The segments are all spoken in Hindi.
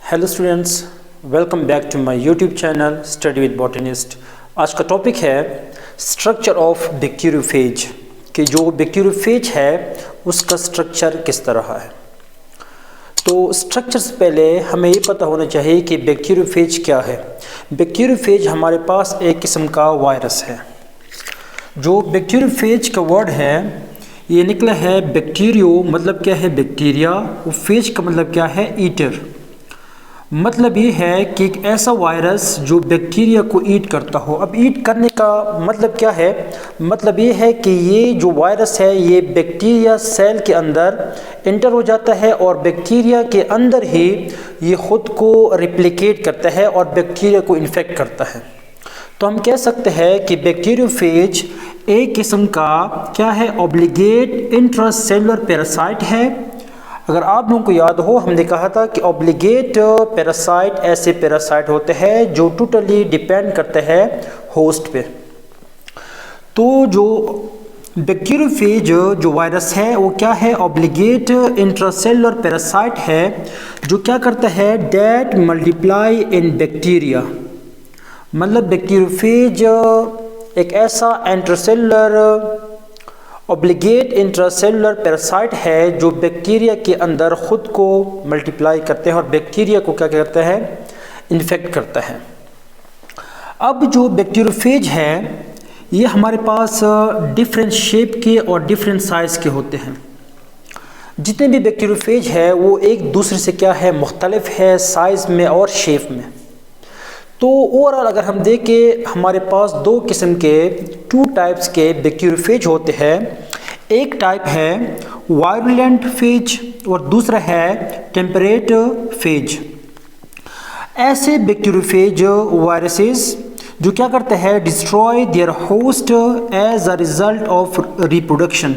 Hello students, welcome back to my YouTube channel study with botanist. आज का टॉपिक है स्ट्रक्चर ऑफ बैक्टीरियोफेज कि जो बैक्टीरियोफेज है उसका स्ट्रक्चर किस तरह है। तो स्ट्रक्चर से पहले हमें ये पता होना चाहिए कि बैक्टीरियोफेज क्या है। बैक्टीरियोफेज हमारे पास एक किस्म का वायरस है। जो बैक्टीरियोफेज का वर्ड है ये निकला है बैक्टीरियो मतलब क्या है बैक्टीरिया, और फेज का मतलब क्या है ईटर। मतलब ये है कि एक ऐसा वायरस जो बैक्टीरिया को ईट करता हो। अब ईट करने का मतलब क्या है? मतलब ये है कि ये जो वायरस है ये बैक्टीरिया सेल के अंदर इंटर हो जाता है और बैक्टीरिया के अंदर ही ये ख़ुद को रिप्लिकेट करता है और बैक्टीरिया को इन्फेक्ट करता है। तो हम कह सकते हैं कि बैक्टीरियोफेज एक किस्म का क्या है, ऑब्लिगेट इंट्रासेलुलर पैरासाइट है। अगर आप लोगों को याद हो, हमने कहा था कि ऑब्लिगेट पैरासाइट ऐसे पैरासाइट होते हैं जो टोटली डिपेंड करते हैं होस्ट पे। तो जो बैक्टीरियोफेज जो वायरस है वो क्या है, ऑब्लिगेट इंट्रासेलुलर पैरासाइट है जो क्या करता है, डेट मल्टीप्लाई इन बैक्टीरिया। मतलब बैक्टीरियोफेज एक ऐसा इंट्रासेलुलर ऑब्लिगेट इंट्रासेलुलर पैरासाइट है जो बैक्टीरिया के अंदर ख़ुद को मल्टीप्लाई करते हैं और बैक्टीरिया को क्या करता है, इन्फेक्ट करता है। अब जो बैक्टीरियोफेज है ये हमारे पास डिफरेंट शेप के और डिफरेंट साइज़ के होते हैं। जितने भी बैक्टीरियोफेज है वो एक दूसरे से क्या है, मुख्तलिफ है साइज़ में और शेप में। तो ओवरऑल अगर हम देखें हमारे पास दो किस्म के टू टाइप्स के बैक्टीरियोफेज होते हैं। एक टाइप है वायरुलेंट फेज और दूसरा है टेम्परेट फेज। ऐसे बैक्टीरियोफेज वायरसेस जो क्या करते हैं, destroy their host as a result of reproduction.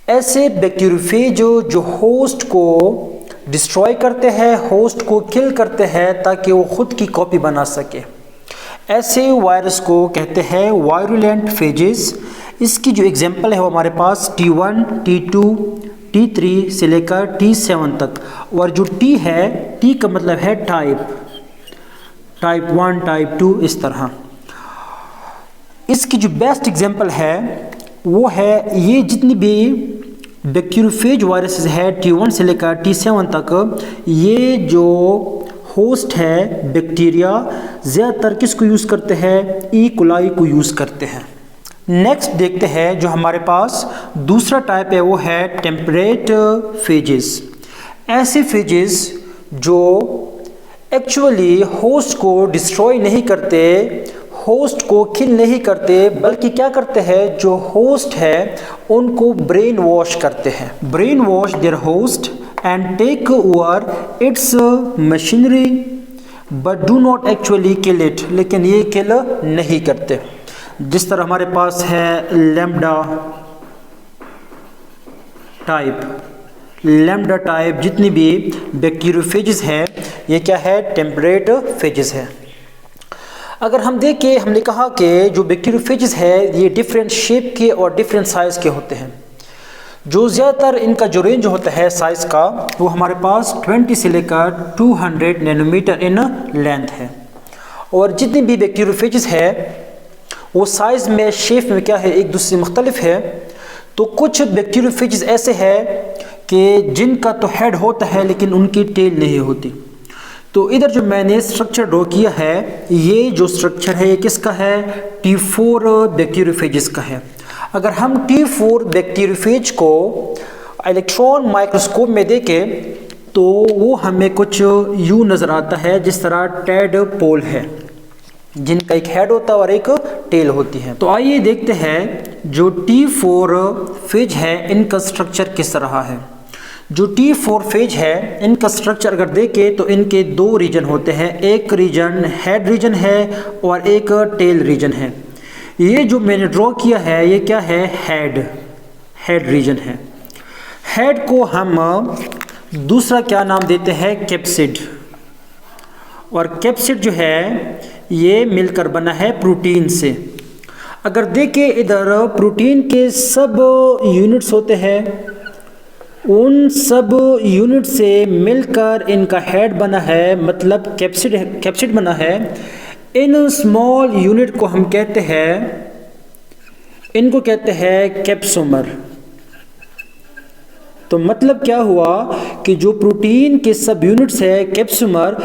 ऐसे बैक्टीरियोफेज जो होस्ट को डिस्ट्रॉय करते हैं, होस्ट को किल करते हैं ताकि वो ख़ुद की कॉपी बना सके, ऐसे वायरस को कहते हैं वायरुलेंट फेजेस। इसकी जो एग्जांपल है वो हमारे पास T1, T2, T3 से लेकर T7 तक। और जो T है, T का मतलब है टाइप 1, टाइप 2, इस तरह। इसकी जो बेस्ट एग्जांपल है वो है ये जितनी भी बैक्टीरियोफेज वायरसेस है T1 से लेकर T7 तक, ये जो होस्ट है बैक्टीरिया ज़्यादातर किसको यूज़ करते हैं, ई कोलाई को यूज़ करते हैं। नेक्स्ट देखते हैं जो हमारे पास दूसरा टाइप है वो है टेम्परेट फेजेस। ऐसे फेजेस जो एक्चुअली होस्ट को डिस्ट्रॉय नहीं करते, होस्ट को किल नहीं करते, बल्कि क्या करते हैं, जो होस्ट है उनको ब्रेन वॉश करते हैं। Brainwash their host and take over its machinery but do not actually kill it. लेकिन ये किल नहीं करते। जिस तरह हमारे पास है लैम्डा टाइप जितनी भी बैक्टीरियोफेजेस है ये क्या है, टेम्परेट फेजेस है। अगर हम देखें, हमने कहा कि जो बैक्टीरियोफेजेस है ये डिफरेंट शेप के और डिफरेंट साइज़ के होते हैं। जो ज़्यादातर इनका जो रेंज होता है साइज़ का वो हमारे पास 20 से लेकर 200 नैनोमीटर इन लेंथ है। और जितनी भी बैक्टीरियोफेजेस है वो साइज़ में, शेप में क्या है, एक दूसरे से मुख्तलिफ है। तो कुछ बैक्टीरियोफेजेस ऐसे हैं कि जिनका तो हेड होता है लेकिन उनकी टेल नहीं होती। तो इधर जो मैंने स्ट्रक्चर ड्रॉ किया है, ये जो स्ट्रक्चर है ये किसका है, T4 बैक्टीरियोफेजेस का है। अगर हम T4 बैक्टीरियोफेज को इलेक्ट्रॉन माइक्रोस्कोप में देखें तो वो हमें कुछ यूँ नज़र आता है, जिस तरह टेडपोल है जिनका एक हेड होता है और एक टेल होती है। तो आइए देखते हैं जो T4 फेज है इनका स्ट्रक्चर किस तरह है। जो T4 फेज है इनका स्ट्रक्चर अगर देखें तो इनके दो रीजन होते हैं। एक रीजन हेड रीजन है और एक टेल रीजन है। ये जो मैंने ड्रॉ किया है ये क्या है, हेड रीजन है। हेड को हम दूसरा क्या नाम देते हैं, कैप्सिड। और कैप्सिड जो है ये मिलकर बना है प्रोटीन से। अगर देखें इधर प्रोटीन के सब यूनिट्स होते हैं उन सब यूनिट से मिलकर इनका हेड बना है, मतलब कैप्सिड बना है। इन स्मॉल यूनिट को हम कहते हैं, इनको कहते हैं कैप्सोमर। तो मतलब क्या हुआ कि जो प्रोटीन के सब यूनिट्स है कैप्सोमर,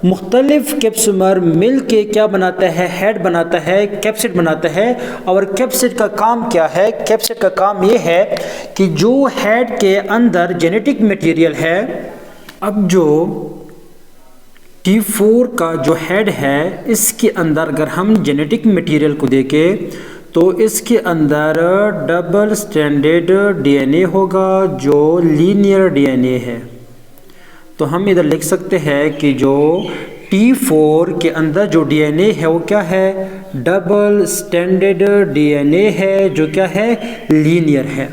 मुख्तलिफ कैप्सोमर मिल के क्या बनाता है, हेड बनाता है, कैप्सिड बनाता है। और कैप्सिड का काम क्या है? कैप्सिड का काम ये है कि जो हेड के अंदर जेनेटिक मटेरियल है, अब जो T4 का जो हेड है इसके अंदर अगर हम जेनेटिक मटेरियल को देखें तो इसके अंदर डबल स्ट्रैंडेड डीएनए होगा जो लीनियर डीएनए है। तो हम इधर लिख सकते हैं कि जो T4 के अंदर जो डीएनए है वो क्या है? डबल स्ट्रैंडेड डीएनए है जो क्या है? लीनियर है।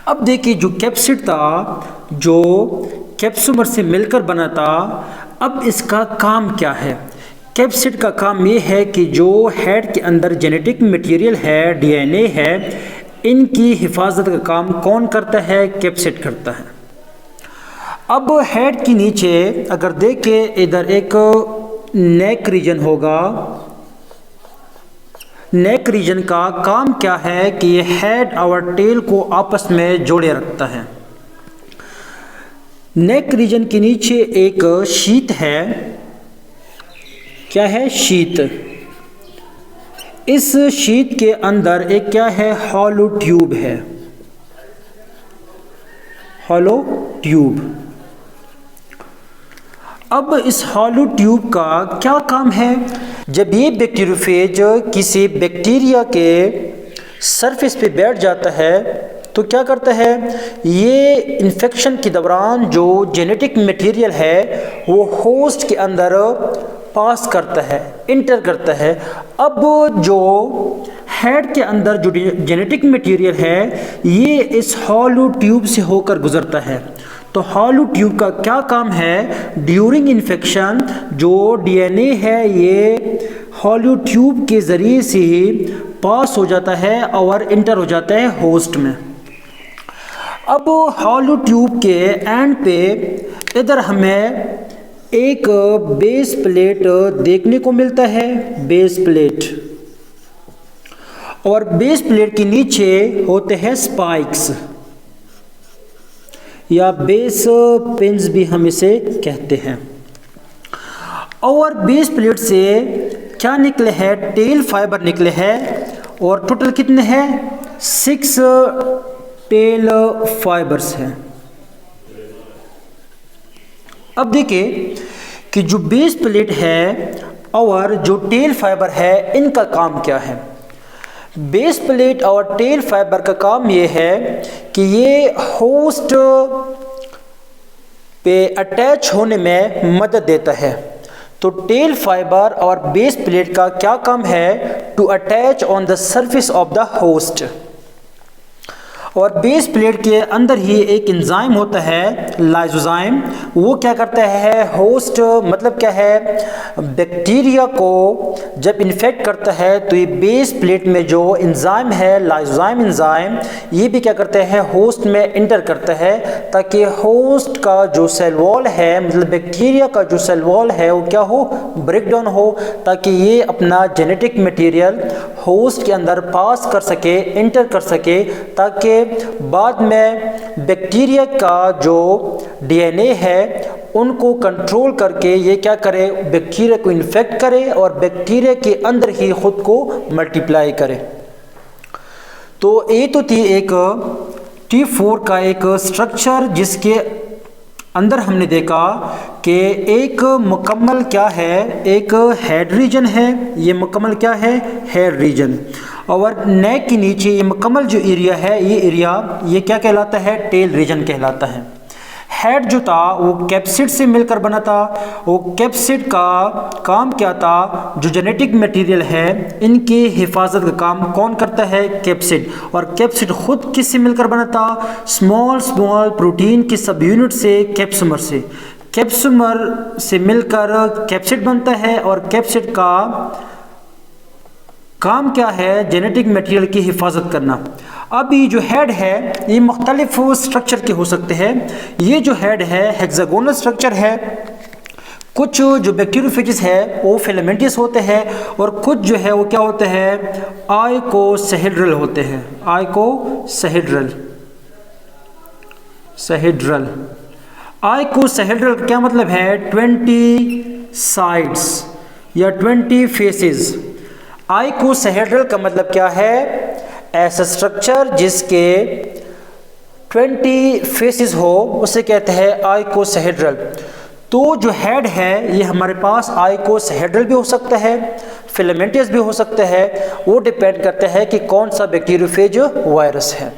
अब देखिए जो कैप्सिड था जो कैप्सोमर से मिलकर बना था, अब इसका काम क्या है? कैप्सिड का काम ये है कि जो हेड के अंदर जेनेटिक मटेरियल है, डीएनए है, इनकी हिफाजत का काम कौन करता है? कैप्सिड करता है। अब हेड के नीचे अगर देखें इधर एक नेक रीजन होगा। नेक रीजन का काम क्या है कि ये हेड और टेल को आपस में जोड़े रखता है। नेक रीजन के नीचे एक शीत है। क्या है? शीत। इस शीत के अंदर एक क्या है? हॉलो ट्यूब है। Hollow tube. अब इस हॉलो ट्यूब का क्या काम है? जब ये बैक्टीरियोफेज किसी बैक्टीरिया के सरफेस पे बैठ जाता है तो क्या करता है? ये इन्फेक्शन के दौरान जो जेनेटिक मटेरियल है वो होस्ट के अंदर पास करता है, इंटर करता है। अब जो हेड के अंदर जो जेनेटिक मटेरियल है ये इस हॉलो ट्यूब से होकर गुजरता है। तो हॉलो ट्यूब का क्या काम है? ड्यूरिंग इन्फेक्शन जो डीएनए है ये हॉलो ट्यूब के ज़रिए से ही पास हो जाता है और इंटर हो जाता है होस्ट में। अब हॉलो ट्यूब के एंड पे इधर हमें एक बेस प्लेट देखने को मिलता है, बेस प्लेट। और बेस प्लेट के नीचे होते हैं स्पाइक्स या बेस पिन्स भी हम इसे कहते हैं। और बेस प्लेट से क्या निकले हैं? टेल फाइबर निकले हैं। और टोटल कितने हैं? 6 टेल फाइबर्स हैं। अब देखिए कि जो बेस प्लेट है और जो टेल फाइबर है इनका काम क्या है? बेस प्लेट और टेल फाइबर का काम ये है कि ये होस्ट पे अटैच होने में मदद देता है। तो टेल फाइबर और बेस प्लेट का क्या काम है? To attach on the surface of the host. और बेस प्लेट के अंदर ही एक एंजाइम होता है लाइसोजाइम। वो क्या करता है? होस्ट मतलब क्या है? बैक्टीरिया को जब इन्फेक्ट करता है तो ये बेस प्लेट में जो एंजाइम है लाइसोजाइम एंजाइम, ये भी क्या करते हैं? होस्ट में इंटर करता है ताकि होस्ट का जो सेल वॉल है, मतलब बैक्टीरिया का जो सेल वॉल है वो क्या हो? ब्रेक डाउन हो, ताकि ये अपना जेनेटिक मटेरियल होस्ट के अंदर पास कर सके, इंटर कर सके, ताकि बाद में बैक्टीरिया का जो डीएनए है उनको कंट्रोल करके ये क्या करे? बैक्टीरिया को इन्फेक्ट करे और बैक्टीरिया के अंदर ही खुद को मल्टीप्लाई करे। तो ये तो थी एक T4 का एक स्ट्रक्चर जिसके अंदर हमने देखा कि एक मुकम्मल क्या है? एक हेड रीजन है। ये मुकम्मल क्या है? Head region. और नेक के नीचे ये मुकम्मल जो एरिया है ये एरिया ये क्या कहलाता है? टेल रीजन कहलाता है। हेड जो था वो कैप्सिड से मिलकर बना था। वो कैप्सिड का काम क्या था? जो जेनेटिक मटेरियल है इनकी हिफाजत का काम कौन करता है? कैप्सिड। और कैप्सिड खुद किससे मिलकर बना था? स्मॉल स्मॉल प्रोटीन के सब यूनिट से, कैप्सोमर से। कैप्सोमर से मिलकर कैप्सिड बनता है और कैप्सिड का काम क्या है? जेनेटिक मटेरियल की हिफाजत करना। अब ये जो हेड है ये मुख्तलिफ स्ट्रक्चर के हो सकते हैं। ये जो हेड है हेक्सागोनल स्ट्रक्चर है, कुछ जो बैक्टीरियोफेजेस है वो फिलामेंटस होते हैं और कुछ जो है वो क्या होते हैं? आइकोसाहेड्रल होते हैं। आइकोसाहेड्रल आइकोसाहेड्रल का क्या मतलब है? 20 साइड्स या 20 फेसेस। आइकोसाहेड्रल का मतलब क्या है? ऐसा स्ट्रक्चर जिसके 20 फेसेस हो उसे कहते हैं आइकोसाहेड्रल। तो जो हेड है ये हमारे पास आइकोसाहेड्रल भी हो सकता है, फिलामेंटस भी हो सकता है, वो डिपेंड करता है कि कौन सा बैक्टीरियोफेज वायरस है।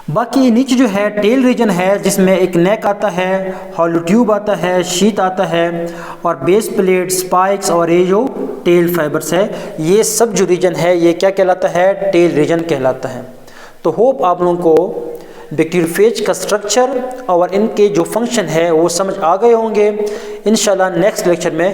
बाकी नीचे जो है टेल रीजन है जिसमें एक नेक आता है, हॉलो ट्यूब आता है, शीत आता है और बेस प्लेट, स्पाइक्स और ये जो टेल फाइबर्स है, ये सब जो रीजन है ये क्या कहलाता है? टेल रीजन कहलाता है। तो होप आप लोगों को बैक्टीरियोफेज का स्ट्रक्चर और इनके जो फंक्शन है वो समझ आ गए होंगे। इंशाल्लाह नेक्स्ट लेक्चर में